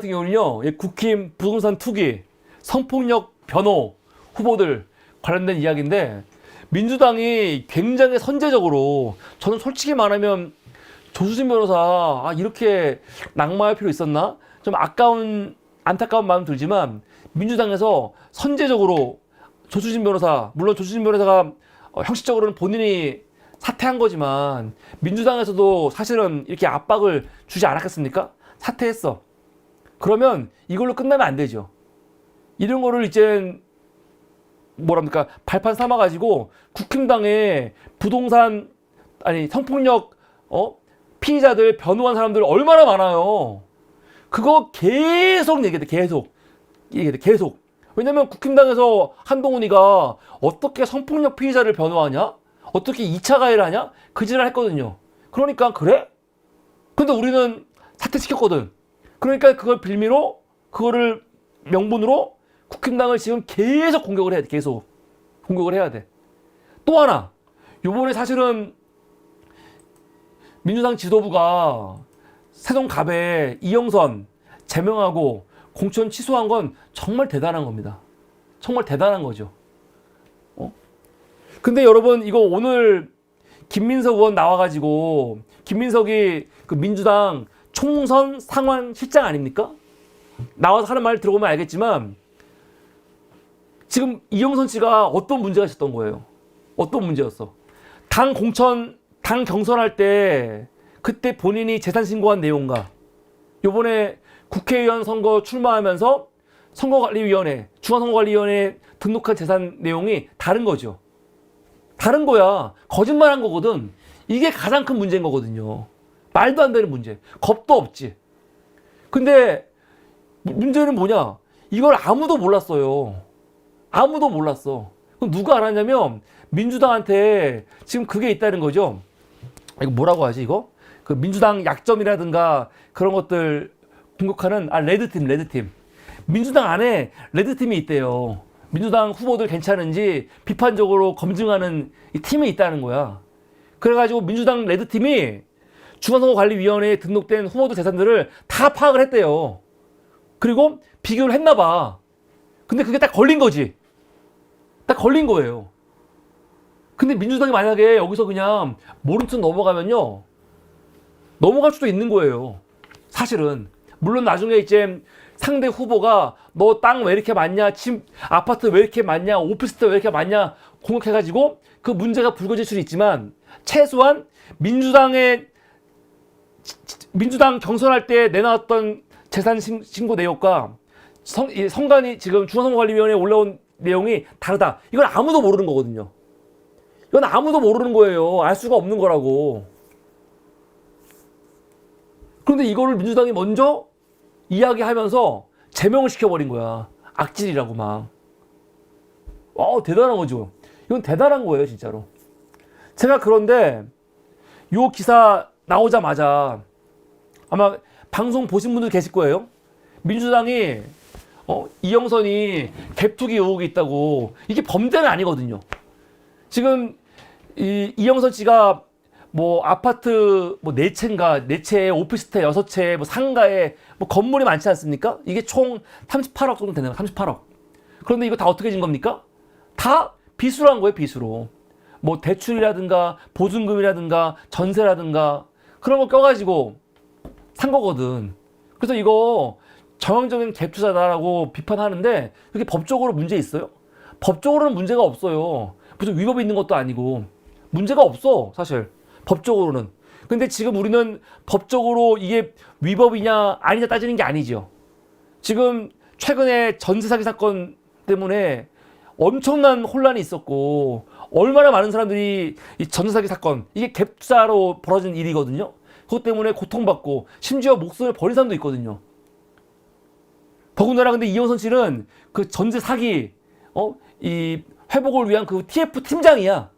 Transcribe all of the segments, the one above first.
같은 경우는요, 국힘 부동산 투기, 성폭력 변호 후보들 관련된 이야기인데, 민주당이 굉장히 선제적으로, 저는 솔직히 말하면 조수진 변호사 이렇게 낙마할 필요 있었나? 좀 안타까운 마음 들지만, 민주당에서 선제적으로 조수진 변호사, 물론 조수진 변호사가 형식적으로는 본인이 사퇴한 거지만 민주당에서도 사실은 이렇게 압박을 주지 않았겠습니까? 사퇴했어. 그러면 이걸로 끝나면 안 되죠. 이런 거를 이제 뭐랍니까? 발판 삼아가지고 국힘당에 부동산 성폭력 피의자들 변호한 사람들 얼마나 많아요. 그거 계속 얘기해. 계속. 왜냐면 국힘당에서 한동훈이가 어떻게 성폭력 피의자를 변호하냐? 어떻게 2차 가해를 하냐? 그 지랄 했거든요. 그러니까 그래? 근데 우리는 사퇴시켰거든. 그러니까 그걸 빌미로, 그거를 명분으로 국힘당을 지금 계속 공격을 해야 돼. 계속 공격을 해야 돼. 또 하나, 요번에 사실은 민주당 지도부가 세종갑에 이영선 제명하고 공천 취소한 건 정말 대단한 겁니다. 정말 대단한 거죠. 근데 여러분, 이거 오늘 김민석 의원 나와가지고, 김민석이 그 민주당 총선 상황 실장 아닙니까? 나와서 하는 말 들어보면 알겠지만, 지금 이영선 씨가 어떤 문제가 있었던 거예요? 어떤 문제였어? 당 경선할 때, 그때 본인이 재산 신고한 내용과, 요번에 국회의원 선거 출마하면서 선거관리위원회, 중앙선거관리위원회에 등록한 재산 내용이 다른 거죠. 다른 거야. 거짓말한 거거든. 이게 가장 큰 문제인 거거든요. 말도 안 되는 문제. 겁도 없지. 근데 문제는 뭐냐? 이걸 아무도 몰랐어요. 아무도 몰랐어. 그럼 누가 알았냐면 민주당한테 지금 그게 있다는 거죠. 이거 뭐라고 하지 이거? 그 민주당 약점이라든가 그런 것들 공격하는 레드팀. 민주당 안에 레드팀이 있대요. 민주당 후보들 괜찮은지 비판적으로 검증하는 이 팀이 있다는 거야. 그래가지고 민주당 레드팀이 중앙선거관리위원회에 등록된 후보들 재산들을 다 파악을 했대요. 그리고 비교를 했나 봐. 근데 그게 딱 걸린 거지. 딱 걸린 거예요. 근데 민주당이 만약에 여기서 그냥 모른 척 넘어가면요, 넘어갈 수도 있는 거예요. 사실은. 물론 나중에 이제 상대 후보가 너 땅 왜 이렇게 많냐, 아파트 왜 이렇게 많냐, 오피스텔 왜 이렇게 많냐 공격해가지고 그 문제가 불거질 수도 있지만, 최소한 민주당 경선할 때 내놨던 재산 신고 내역과 선관위 지금 중앙선거관리위원회에 올라온 내용이 다르다. 이건 아무도 모르는 거거든요. 이건 아무도 모르는 거예요. 알 수가 없는 거라고. 그런데 이거를 민주당이 먼저 이야기하면서 제명을 시켜버린 거야. 악질이라고 막. 대단한 거죠. 이건 대단한 거예요, 진짜로. 제가 그런데 요 기사 나오자마자 아마 방송 보신 분들 계실 거예요. 민주당이 이영선이 갭투기 의혹이 있다고. 이게 범죄는 아니거든요. 지금 이영선 씨가 뭐 아파트 뭐 4채에 오피스텔 6채에 뭐 상가에 뭐 건물이 많지 않습니까? 이게 총 38억 정도 되네요. 38억. 그런데 이거 다 어떻게 진 겁니까? 다 비수로 한 거예요, 비수로. 뭐 대출이라든가 보증금이라든가 전세라든가 그런 거 껴가지고 산 거거든. 그래서 이거 정형적인 갭 투자다라고 비판하는데, 그게 법적으로 문제 있어요? 법적으로는 문제가 없어요. 무슨 위법이 있는 것도 아니고 문제가 없어, 사실 법적으로는. 근데 지금 우리는 법적으로 이게 위법이냐 아니냐 따지는 게 아니죠. 지금 최근에 전세 사기 사건 때문에 엄청난 혼란이 있었고, 얼마나 많은 사람들이 이 전세 사기 사건, 이게 갭 투자로 벌어진 일이거든요. 그것 때문에 고통받고 심지어 목숨을 버린 사람도 있거든요. 더군다나 근데 이영선 씨는 그 전세 사기 이 회복을 위한 그 TF 팀장이야.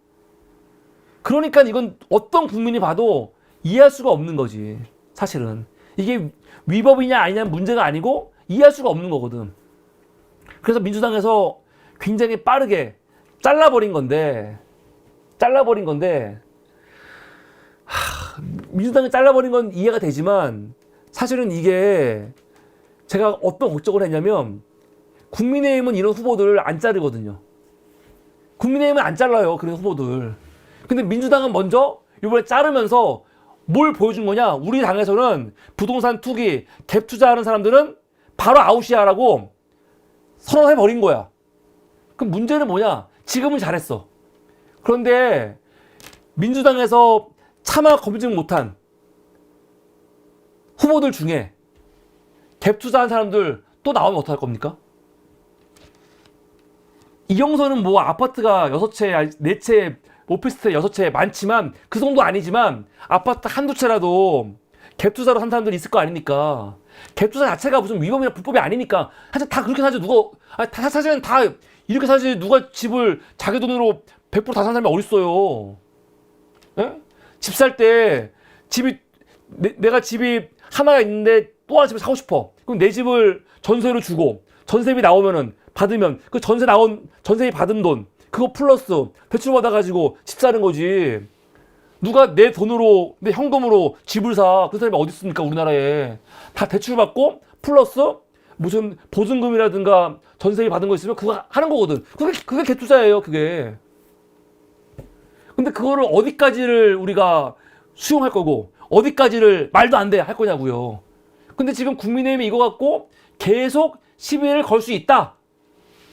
그러니까 이건 어떤 국민이 봐도 이해할 수가 없는 거지. 사실은 이게 위법이냐 아니냐는 문제가 아니고 이해할 수가 없는 거거든. 그래서 민주당에서 굉장히 빠르게 잘라버린 건데 민주당이 잘라버린 건 이해가 되지만, 사실은 이게 제가 어떤 걱정을 했냐면 국민의힘은 이런 후보들을 안 자르거든요. 국민의힘은 안 잘라요. 그런 후보들. 근데 민주당은 먼저 이번에 자르면서 뭘 보여준 거냐? 우리 당에서는 부동산 투기, 갭 투자하는 사람들은 바로 아웃이야라고 선언해버린 거야. 그럼 문제는 뭐냐? 지금은 잘했어. 그런데 민주당에서 차마 검증 못한 후보들 중에 갭 투자한 사람들 또 나오면 어떡할 겁니까? 이경선은 뭐 아파트가 6채, 4채, 오피스텔 6채 많지만 그 정도 아니지만 아파트 한두 채라도 갭 투자로 한 사람들이 있을 거 아닙니까? 갭 투자 자체가 무슨 위법이나 불법이 아니니까 사실 다 그렇게 사지 누가 사실은 다 이렇게 사지 누가 집을 자기 돈으로 100%다 산 사람이 어딨어요? 예? 집 살 때 집이 내가 집이 하나가 있는데 또 하나 집을 사고 싶어. 그럼 내 집을 전세로 주고 전세비 나오면은 받으면 그 전세비 받은 돈 그거 플러스 대출 받아가지고 집 사는 거지. 누가 내 돈으로 내 현금으로 집을 사? 그 사람이 어디 있습니까 우리나라에? 다 대출 받고 플러스 무슨 보증금이라든가 전세비 받은 거 있으면 그거 하는 거거든. 그게 갭 투자예요 그게. 근데 그거를 어디까지를 우리가 수용할 거고 어디까지를 말도 안 돼 할 거냐고요. 근데 지금 국민의힘이 이거 갖고 계속 시비를 걸 수 있다.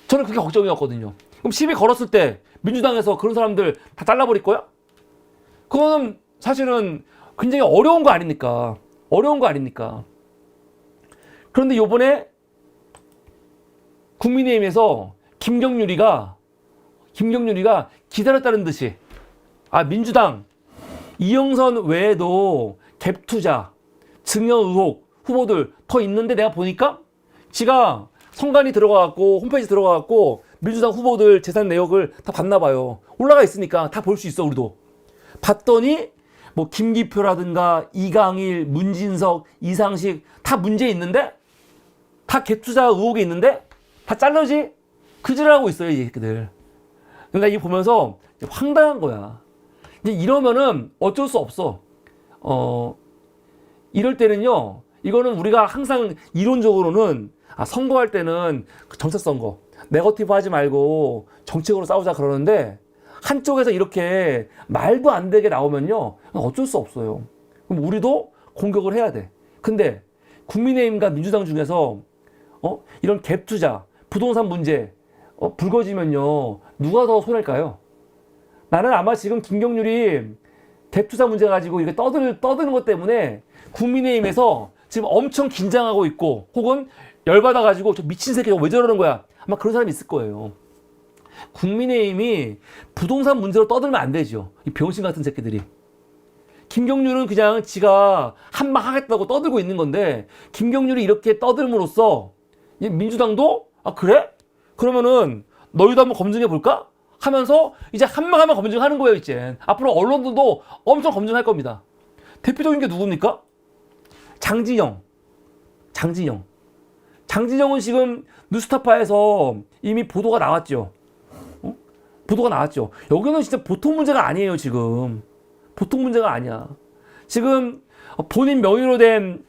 저는 그게 걱정이었거든요. 그럼 시비 걸었을 때 민주당에서 그런 사람들 다 잘라버릴 거야? 그거는 사실은 굉장히 어려운 거 아닙니까? 어려운 거 아닙니까? 그런데 요번에 국민의힘에서 김경률이가 기다렸다는 듯이 민주당 이영선 외에도 갭 투자, 증여 의혹 후보들 더 있는데 내가 보니까 지가 선관위 들어가갖고 홈페이지 들어가갖고 민주당 후보들 재산 내역을 다 봤나 봐요. 올라가 있으니까 다 볼 수 있어 우리도. 봤더니 뭐 김기표라든가 이강일, 문진석, 이상식 다 문제 있는데 다 갭 투자 의혹이 있는데 다 잘라지 그지랄하고 있어요 이 새끼들. 그러니까 이 보면서 황당한 거야. 이제 이러면은 어쩔 수 없어. 이럴 때는요. 이거는 우리가 항상 이론적으로는 선거할 때는 정책 선거 네거티브 하지 말고 정책으로 싸우자 그러는데 한쪽에서 이렇게 말도 안 되게 나오면요. 어쩔 수 없어요. 그럼 우리도 공격을 해야 돼. 근데 국민의힘과 민주당 중에서 이런 갭 투자, 부동산 문제 불거지면요. 누가 더 손해일까요? 나는 아마 지금 김경률이 갭 투자 문제 가지고 이렇게 떠드는 것 때문에 국민의힘에서 지금 엄청 긴장하고 있고 혹은 열받아가지고 저 미친 새끼 왜 저러는 거야? 아마 그런 사람이 있을 거예요. 국민의힘이 부동산 문제로 떠들면 안 되죠. 이 병신 같은 새끼들이. 김경률은 그냥 지가 한방 하겠다고 떠들고 있는 건데 김경률이 이렇게 떠들므로써 민주당도 그래? 그러면은 너희도 한번 검증해 볼까? 하면서 이제 한방 검증하는 거예요 이제. 앞으로 언론들도 엄청 검증할 겁니다. 대표적인 게 누굽니까? 장진영은 지금 뉴스타파에서 이미 보도가 나왔죠. 보도가 나왔죠. 여기는 진짜 보통 문제가 아니에요 지금. 보통 문제가 아니야. 지금 본인 명의로 된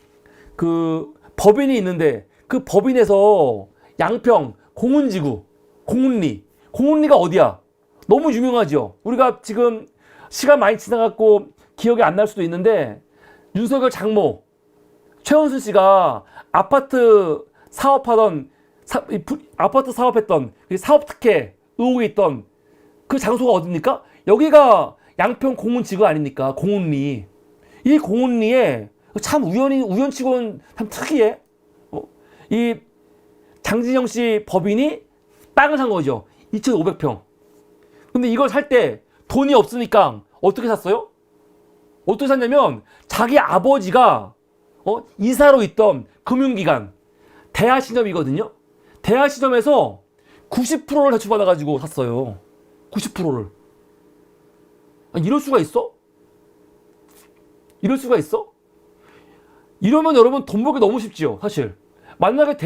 그 법인이 있는데 그 법인에서 양평 공운지구 공운리가 어디야? 너무 유명하죠. 우리가 지금 시간 많이 지나갖고 기억이 안 날 수도 있는데 윤석열 장모 최원순 씨가 아파트 사업했던 사업 특혜 의혹이 있던 그 장소가 어딥니까? 여기가 양평 공운지구 아닙니까? 공운리. 이 공운리에 참 우연치고는 참 특이해. 이 장진영 씨 법인이 땅을 산 거죠. 2,500평. 근데 이걸 살 때 돈이 없으니까 어떻게 샀어요? 어떻게 샀냐면 자기 아버지가 이사로 있던 금융기관 대하신점이거든요. 대하신점에서 90%를 대출받아가지고 샀어요. 90%를. 이럴 수가 있어? 이럴 수가 있어? 이러면 여러분 돈 벌기 너무 쉽지요, 사실. 만약에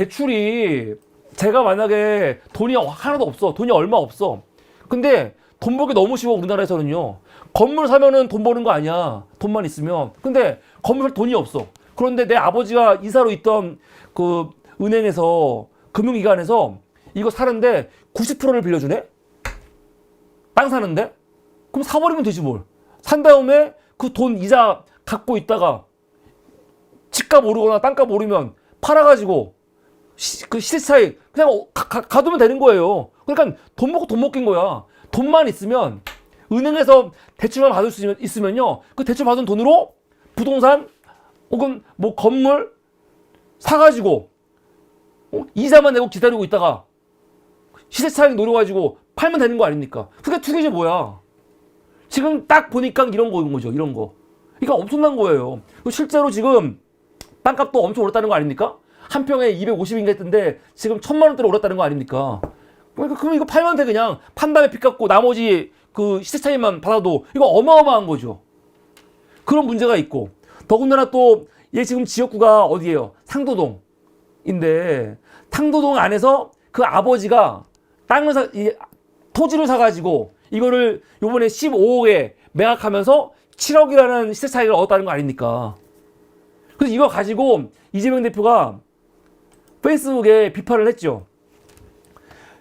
제가 만약에 돈이 하나도 없어. 돈이 얼마 없어. 근데 돈 벌기 너무 쉬워, 우리나라에서는요. 건물 사면은 돈 버는 거 아니야. 돈만 있으면. 근데 건물 살 돈이 없어. 그런데 내 아버지가 이사로 있던 그 은행에서 금융기관에서 이거 사는데 90%를 빌려주네? 땅 사는데? 그럼 사버리면 되지 뭘. 산 다음에 그 돈 이자 갖고 있다가 집값 오르거나 땅값 오르면 팔아가지고 그 시세 차익 그냥 가두면 되는 거예요. 그러니까 돈 먹고 돈 먹긴 거야. 돈만 있으면 은행에서 대출만 받을 수 있으면요, 그 대출 받은 돈으로 부동산 혹은 뭐 건물 사가지고 이자만 내고 기다리고 있다가 시세 차익 노려가지고 팔면 되는 거 아닙니까? 그게 투기지 뭐야. 지금 딱 보니까 이런 거죠. 이런 거. 그러니까 엄청난 거예요. 실제로 지금 땅값도 엄청 올랐다는 거 아닙니까? 한 평에 250인가 했던데 지금 1,000만 원대로 올랐다는 거 아닙니까? 그러니까 그럼 이거 팔면 돼. 그냥 판 다음에 빚 갚고 나머지 그 시세 차익만 받아도 이거 어마어마한 거죠. 그런 문제가 있고, 더군다나 또 얘 지금 지역구가 어디예요? 상도동인데 상도동 안에서 그 아버지가 토지를 사가지고 이거를 요번에 15억에 매각하면서 7억이라는 시세 차익을 얻었다는 거 아닙니까? 그래서 이거 가지고 이재명 대표가 페이스북에 비판을 했죠.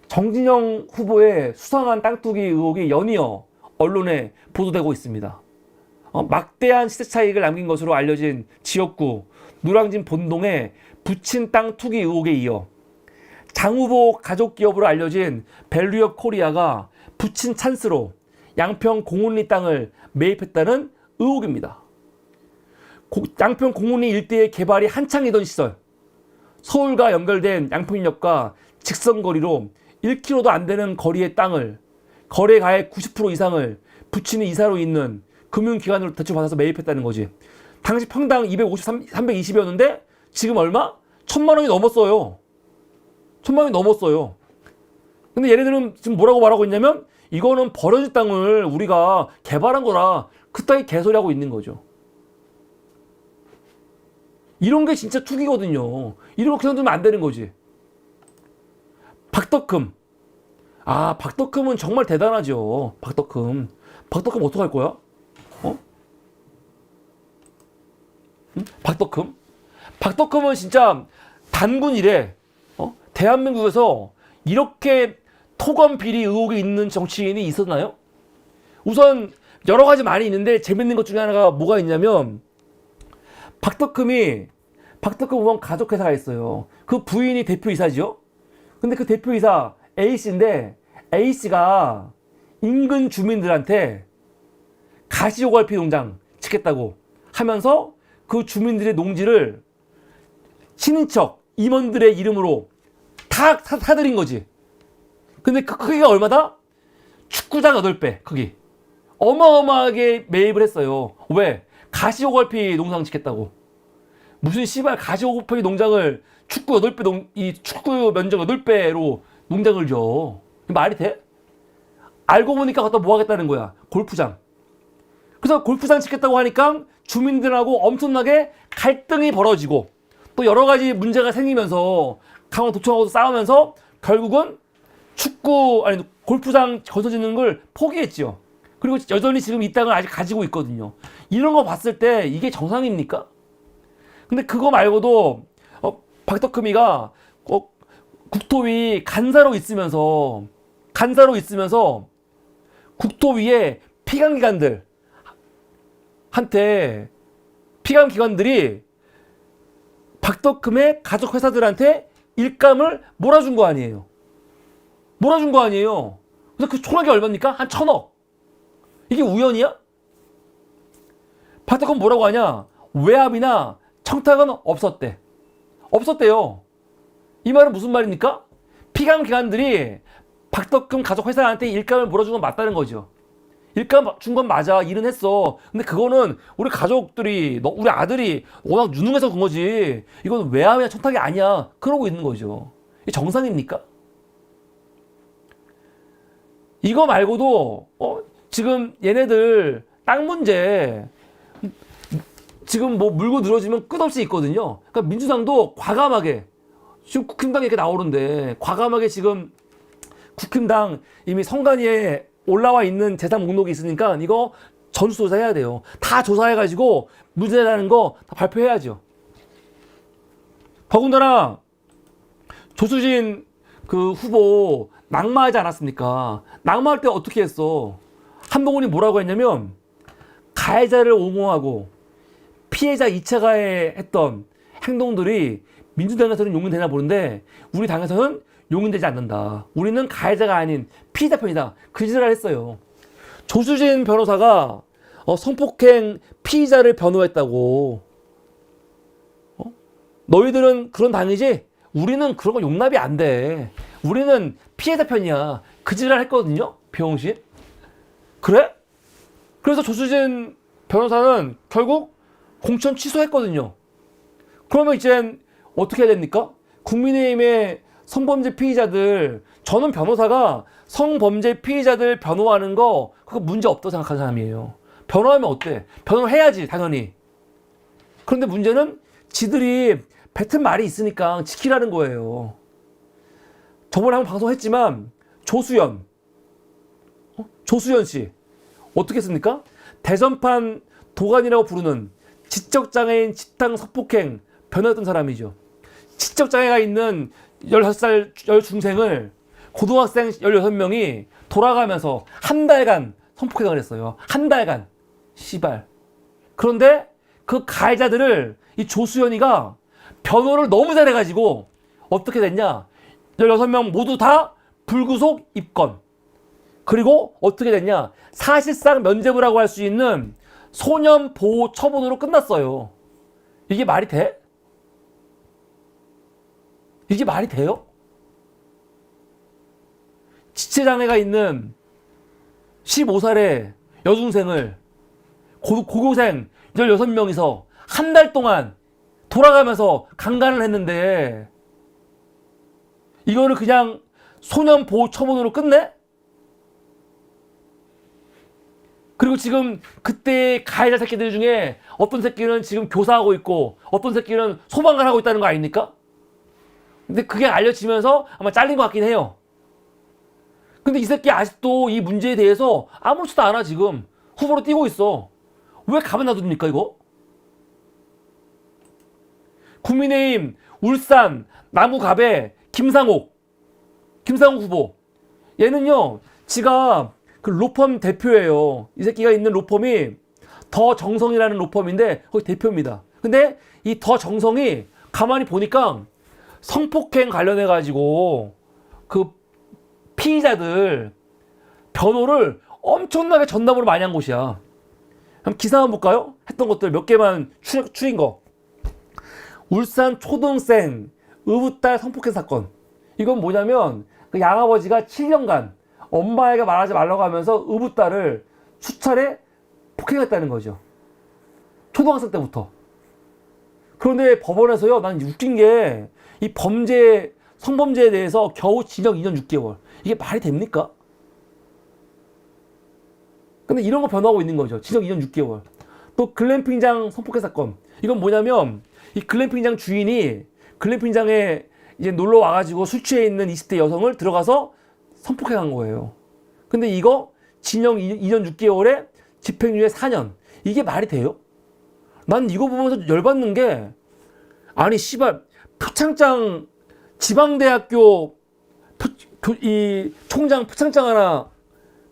정진영 후보의 수상한 땅 투기 의혹이 연이어 언론에 보도되고 있습니다. 막대한 시세 차익을 남긴 것으로 알려진 지역구 노량진 본동의 부친 땅 투기 의혹에 이어 장 후보 가족 기업으로 알려진 밸류업 코리아가 부친 찬스로 양평 공운리 땅을 매입했다는 의혹입니다. 양평 공운리 일대의 개발이 한창이던 시절 서울과 연결된 양평역과 직선거리로 1km도 안 되는 거리의 땅을 거래가액 90% 이상을 부친이 이사로 있는 금융기관으로 대출받아서 매입했다는 거지. 당시 평당 320이었는데 지금 얼마? 1,000만 원이 넘었어요. 1,000만 원이 넘었어요. 근데 얘네들은 지금 뭐라고 말하고 있냐면 이거는 버려진 땅을 우리가 개발한 거라 그따위 개소리 하고 있는 거죠. 이런 게 진짜 투기거든요. 이런 거 그냥 두면 안 되는 거지. 박덕흠. 박덕흠은 정말 대단하죠. 박덕흠 어떡할 거야? 박덕흠은 진짜 단군 이래. 대한민국에서 이렇게 토건 비리 의혹이 있는 정치인이 있었나요? 우선 여러 가지 많이 있는데 재밌는 것 중에 하나가 뭐가 있냐면 박덕흠 보면 가족회사가 있어요. 그 부인이 대표이사죠. 근데 그 대표이사 A씨인데 A씨가 인근 주민들한테 가시오갈피 농장 짓겠다고 하면서 그 주민들의 농지를 친인척 임원들의 이름으로 다 사들인 거지. 근데 그 크기가 얼마다? 축구장 8배 크기. 어마어마하게 매입을 했어요. 왜? 가시오갈피 농장 짓겠다고. 무슨 씨발 가시오갈피 농장을 축구 8배 이 축구 면적 8배로 농장을 줘. 말이 돼? 알고 보니까 갖다 뭐 하겠다는 거야. 골프장. 그래서 골프장 짓겠다고 하니까 주민들하고 엄청나게 갈등이 벌어지고 또 여러 가지 문제가 생기면서 강원도청하고도 싸우면서 결국은 골프장 건설 짓는 걸 포기했죠. 그리고 여전히 지금 이 땅을 아직 가지고 있거든요. 이런 거 봤을 때 이게 정상입니까? 근데 그거 말고도 박덕흠이가 국토위 간사로 있으면서 국토위에 피감기관들이 박덕흠의 가족 회사들한테 일감을 몰아준 거 아니에요. 그래서 그 총액이 얼마입니까? 한 1,000억. 이게 우연이야? 박덕흠 뭐라고 하냐? 외압이나 청탁은 없었대요. 이 말은 무슨 말입니까? 피감기관들이 박덕흠 가족 회사한테 일감을 몰아준 건 맞다는 거죠. 일감 준 건 맞아. 일은 했어. 근데 그거는 우리 가족들이, 우리 아들이 워낙 유능해서 그런 거지. 이건 외압이나 청탁이 아니야. 그러고 있는 거죠. 이게 정상입니까? 이거 말고도 지금 얘네들 땅 문제 지금 뭐 물고 늘어지면 끝없이 있거든요. 그러니까 민주당도 과감하게 지금 국힘당이 이렇게 나오는데 과감하게 지금 국힘당 이미 선관위에 올라와 있는 재산 목록이 있으니까 이거 전수조사해야 돼요. 다 조사해가지고 문제라는 거 다 발표해야죠. 더군다나 조수진 그 후보 낙마하지 않았습니까? 낙마할 때 어떻게 했어? 한동훈이 뭐라고 했냐면 가해자를 옹호하고 피해자 2차 가해 했던 행동들이 민주당에서는 용인되나 보는데 우리 당에서는 용인되지 않는다. 우리는 가해자가 아닌 피해자 편이다. 그 짓을 했어요. 조수진 변호사가 성폭행 피의자를 변호했다고. 너희들은 그런 당이지? 우리는 그런 거 용납이 안 돼. 우리는 피해자 편이야. 그 짓을 했거든요. 병신. 그래? 그래서 조수진 변호사는 결국 공천 취소했거든요. 그러면 이젠 어떻게 해야 됩니까? 국민의힘의 성범죄 피의자들, 저는 변호사가 성범죄 피의자들 변호하는 거 그거 문제 없다고 생각하는 사람이에요. 변호하면 어때? 변호를 해야지 당연히. 그런데 문제는 지들이 뱉은 말이 있으니까 지키라는 거예요. 저번에 한번 방송했지만 조수연 씨 어떻게 했습니까? 대전판 도관이라고 부르는 지적장애인 집단 성폭행 변호했던 사람이죠. 지적장애가 있는 16살 여중생을 고등학생 16명이 돌아가면서 한 달간 성폭행을 했어요. 한 달간. 씨발. 그런데 그 가해자들을 이 조수연이가 변호를 너무 잘해가지고 어떻게 됐냐? 16명 모두 다 불구속 입건. 그리고 어떻게 됐냐? 사실상 면죄부라고 할 수 있는 소년 보호 처분으로 끝났어요. 이게 말이 돼? 이게 말이 돼요? 지체장애가 있는 15살의 여중생을 고교생 16명이서 한 달 동안 돌아가면서 강간을 했는데 이거를 그냥 소년 보호 처분으로 끝내? 그리고 지금 그때 가해자 새끼들 중에 어떤 새끼는 지금 교사하고 있고 어떤 새끼는 소방관 하고 있다는 거 아닙니까? 근데 그게 알려지면서 아마 잘린 것 같긴 해요. 근데 이 새끼 아직도 이 문제에 대해서 아무렇지도 않아. 지금 후보로 뛰고 있어. 왜 가만 놔둡니까 이거? 국민의힘 울산 나무갑의 김상욱 후보, 얘는요 지가 그 로펌 대표예요. 이 새끼가 있는 로펌이 더 정성이라는 로펌인데 거기 대표입니다. 근데 이 더 정성이 가만히 보니까 성폭행 관련해 가지고 그 피의자들 변호를 엄청나게 전담으로 많이 한 곳이야. 한번 기사 한번 볼까요? 했던 것들 몇 개만 추린 거. 울산 초등생 의붓딸 성폭행 사건. 이건 뭐냐면 그 양아버지가 7년간 엄마에게 말하지 말라고 하면서 의붓딸을 수차례 폭행했다는 거죠. 초등학생 때부터. 그런데 법원에서요, 난 웃긴 게 이 성범죄에 대해서 겨우 징역 2년 6개월. 이게 말이 됩니까? 근데 이런 거 변호하고 있는 거죠. 징역 2년 6개월. 또 글램핑장 성폭행 사건. 이건 뭐냐면 이 글램핑장 주인이 글램핑장에 이제 놀러 와가지고 술 취해 있는 20대 여성을 들어가서 성폭행한 거예요. 근데 이거 징역 2년 6개월에 집행유예 4년. 이게 말이 돼요? 난 이거 보면서 열받는 게 아니 씨발 표창장 지방대학교 이 총장 표창장 하나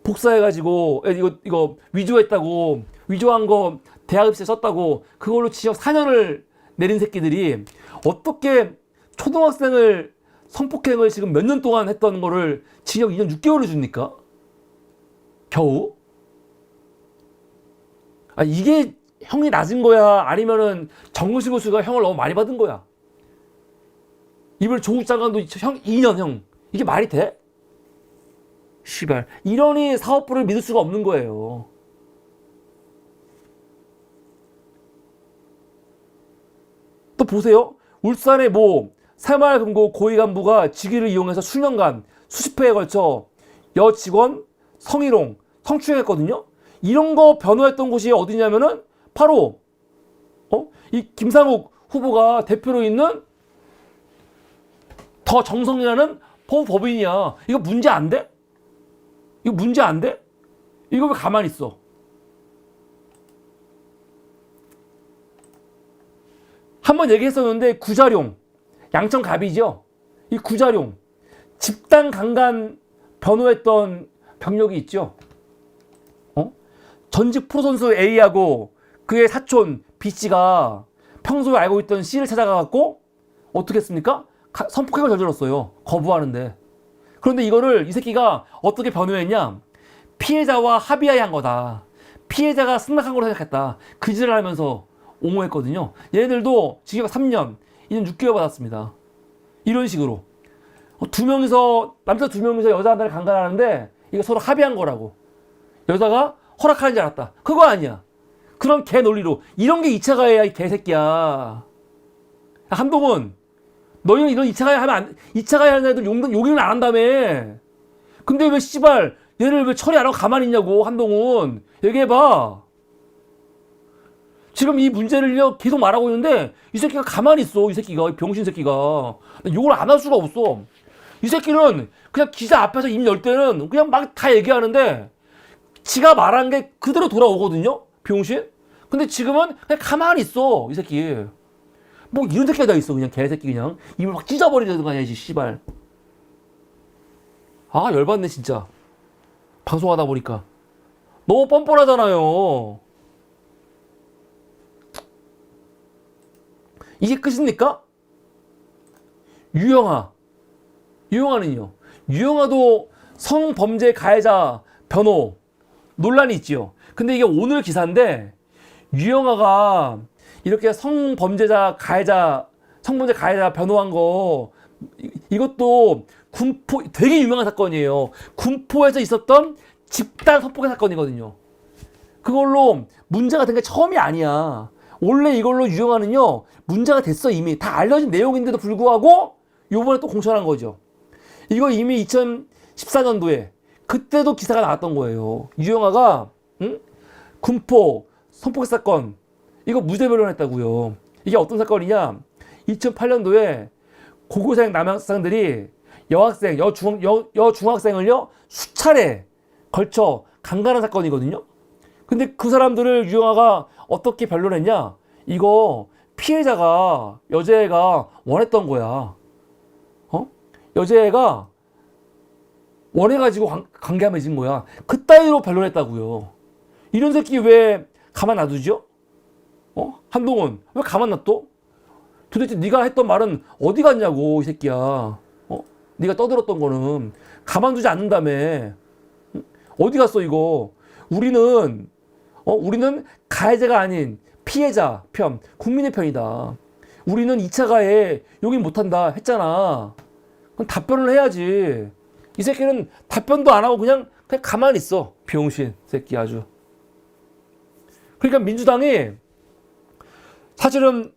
복사해가지고 이거 위조했다고 위조한 거 대학 입시에 썼다고 그걸로 징역 4년을 내린 새끼들이 어떻게 초등학생을 성폭행을 지금 몇 년 동안 했던 거를 징역 2년 6개월을 줍니까? 겨우? 아 이게 형이 낮은 거야? 아니면은 정근식 교수가 형을 너무 많이 받은 거야? 이번에 조국 장관도 형 2년 형. 이게 말이 돼? 씨발. 이러니 사업부를 믿을 수가 없는 거예요. 또 보세요. 울산의 새마을금고 고위 간부가 직위를 이용해서 수년간 수십 회에 걸쳐 여 직원 성희롱, 성추행했거든요. 이런 거 변호했던 곳이 어디냐면은 바로 이 김상욱 후보가 대표로 있는 더 정성이라는 법인이야. 이거 문제 안 돼? 이거 문제 안 돼? 이거 왜 가만히 있어? 한번 얘기했었는데 구자룡 양천갑이죠. 이 구자룡 집단 강간 변호했던 병력이 있죠. 전직 프로선수 A하고 그의 사촌 B씨가 평소에 알고 있던 C를 찾아가갖고 어떻게 했습니까? 성폭행을 저질렀어요. 거부하는데. 그런데 이거를 이 새끼가 어떻게 변호했냐? 피해자와 합의하에 한 거다. 피해자가 승낙한 걸로 생각했다. 그 짓을 하면서 옹호했거든요. 얘네들도 징역 3년, 2년 6개월 받았습니다. 이런 식으로. 두 명이서, 남자 두 명이서 여자 하나를 강간하는데 이거 서로 합의한 거라고. 여자가 허락하는 줄 알았다. 그거 아니야. 그런 개 논리로. 이런 게 2차 가해야, 이 개새끼야. 한동훈, 너희는 이런 2차 가해 하면 안, 2차 가해 하는 애들 용인을 안 한다며. 근데 왜 씨발, 얘를 왜 처리 안 하고 가만히 있냐고, 한동훈. 얘기해봐. 지금 이 문제를 계속 말하고 있는데, 이 새끼가 가만히 있어, 이 새끼가. 이 병신 새끼가. 욕을 안 할 수가 없어. 이 새끼는 그냥 기자 앞에서 입 열 때는 그냥 막 다 얘기하는데, 지가 말한 게 그대로 돌아오거든요? 병신? 근데 지금은 그냥 가만히 있어, 이 새끼. 뭐 이런 새끼가 다 있어, 그냥 개새끼 그냥. 입을 막 찢어버리는 거 아니야, 이 씨발. 아, 열받네, 진짜. 방송하다 보니까. 너무 뻔뻔하잖아요. 이게 끝입니까? 유영아. 유영아는요. 유영아도 성범죄 가해자 변호 논란이 있지요. 근데 이게 오늘 기사인데 유영아가 이렇게 성범죄 가해자 변호한 거 이것도 군포 되게 유명한 사건이에요. 군포에서 있었던 집단 성폭행 사건이거든요. 그걸로 문제가 된 게 처음이 아니야. 원래 이걸로 유영아는요 문제가 됐어. 이미 다 알려진 내용인데도 불구하고 요번에 또 공천한 거죠. 이거 이미 2014년도에 그때도 기사가 나왔던 거예요. 유영아가 군포 성폭행 사건 이거 무죄 변론했다고요. 이게 어떤 사건이냐? 2008년도에 고고생 남학생들이 여중학생을요 수차례 걸쳐 강간한 사건이거든요. 근데 그 사람들을 유영아가 어떻게 변론했냐? 이거 피해자가 여자애가 원했던 거야. 여자애가 원해가지고 관계가 맺은 거야. 그따위로 변론했다고요. 이런 새끼 왜 가만 놔두죠? 한동훈 왜 가만 놔둬? 도대체 네가 했던 말은 어디 갔냐고, 이 새끼야. 네가 떠들었던 거는 가만두지 않는다며. 어디 갔어 이거? 우리는 가해자가 아닌 피해자 편, 국민의 편이다. 우리는 2차 가해 용인 못한다 했잖아. 그럼 답변을 해야지. 이 새끼는 답변도 안 하고 그냥 가만히 있어. 병신 새끼 아주. 그러니까 민주당이 사실은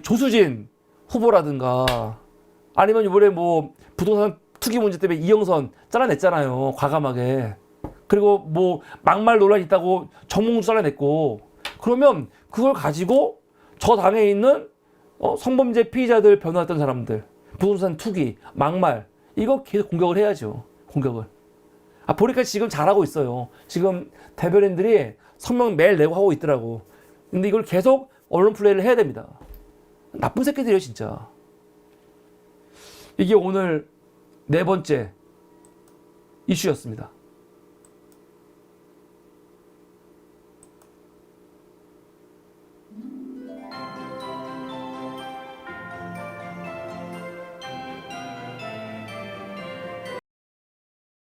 조수진 후보라든가 아니면 이번에 뭐 부동산 투기 문제 때문에 이영선 잘라냈잖아요. 과감하게. 그리고 뭐 막말 논란이 있다고 정몽주 잘라냈고. 그러면 그걸 가지고 저 당에 있는 성범죄 피의자들 변호했던 사람들, 부동산 투기, 막말 이거 계속 공격을 해야죠. 공격을. 보니까 지금 잘하고 있어요. 지금 대변인들이 성명 매일 내고 하고 있더라고. 근데 이걸 계속 언론 플레이를 해야 됩니다. 나쁜 새끼들이에요, 진짜. 이게 오늘 4번째 이슈였습니다.